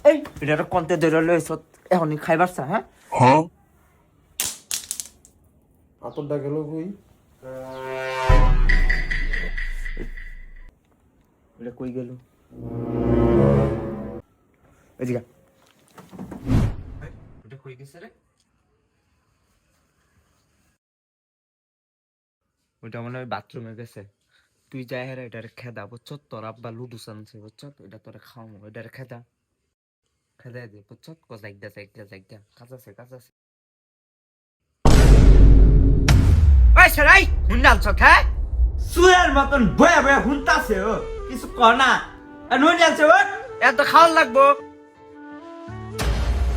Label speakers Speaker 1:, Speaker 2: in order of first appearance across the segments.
Speaker 1: এই এটা কন্তে ধরে লইছ এখনই খাইবার চা হ্যাঁ
Speaker 2: আতরটা গেল কই?
Speaker 1: এটা কই গেল এদিকে এটা কই গেছে রে ওটা মনে হয় বাথরুমে গেছে তুই যাই হেরা এটারে খেদা বুঝছো তোর আব্বা লুডুস আনছে বুঝছো এটা তোরে খাওয়াবো এটারে খেদা খেদা দে বুঝছো জাইগদা কাঁচাছে ওই সরাই হুন্ডালছ হ্যাঁ সুয়ের মতন বয়া বয়া হুনতাছে ও কিছু কর না আর নুন যাচ্ছে ও এত খাওয়ার লাগবো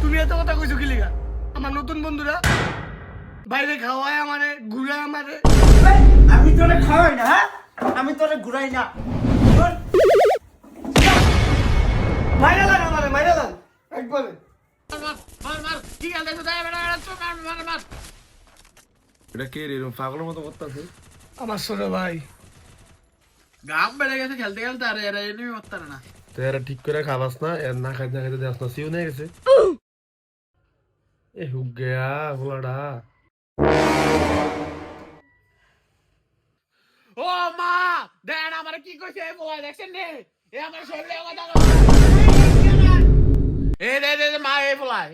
Speaker 3: তুমি এত কথা কইছো কি লিগা? আমার নতুন বন্ধুরা বাইরে খাওয়ায় আমারে ঘুরায় আমারে।
Speaker 1: আমি তোরে খাওয়াই না হ্যাঁ আমি তোরে ঘুরাই না
Speaker 3: মাইরা লান আমারে মাইরা লান একবারে।
Speaker 2: এটা কে রে এরকম পাগলের মতো করতেছে?
Speaker 3: আমার ছোট ভাই
Speaker 4: গাম বেড়ে গেছে খেলতে খেলতে আর এরা এনিমি মারতে না।
Speaker 2: তো এরা ঠিক করে খাবাস না, এর না খাইতে না খাইতে দেখ না সিও নিয়ে গেছে। এ হুক গেয়া ভোলাডা।
Speaker 4: ও মা দেন আমারে কি কইছে এই বলা দেখছেন নে এ আমার শরীরে কথা এ মা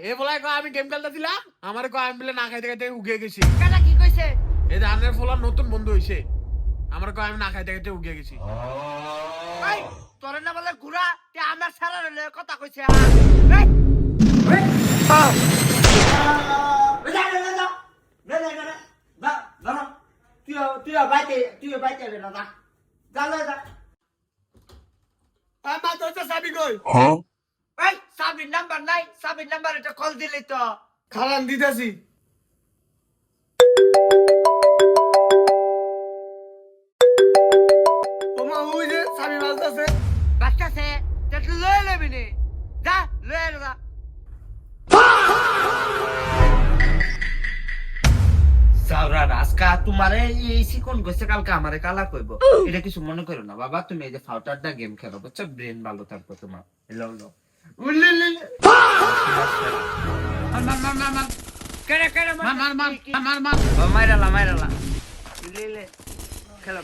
Speaker 4: এই বলা কো আমি গেম খেলতেছিলাম আমারে কো আমি বলে না খাইতে খাইতে উগে গেছি।
Speaker 3: কাটা কি কইছে?
Speaker 4: এই ধানের ফলার নতুন বন্ধু হইছে আমারে কো আমি না খাইতে খাইতে উগে গেছি।
Speaker 3: এই তোরে না বলে ঘুরা তে আমার সারা রে কথা কইছে।
Speaker 1: তুই বাইতে রে দাদা যা
Speaker 3: আমার তো সাবি কই?
Speaker 1: এই সাবির নাম্বার নাই সাবির নাম্বার এটা কল দিলি তো
Speaker 3: খালান দিতাছি। ওমা ওই যে সাবি বাজতাছে
Speaker 1: বাচ্চাছে তুই লয়ে নেবি নি যা লয়ে যা সাউরা রাস্কা তোমারে এই সিকন গছে কালকে আমারে কালা কইব এটা কিছু মনে করো না বাবা তুমি এই যে ফাউটারটা গেম খেলো বুঝছো ব্রেন ভালো থাকবে তোমার হ্যালো উল্লে মার কেড়ে
Speaker 4: মার
Speaker 1: মাইরালা খেলো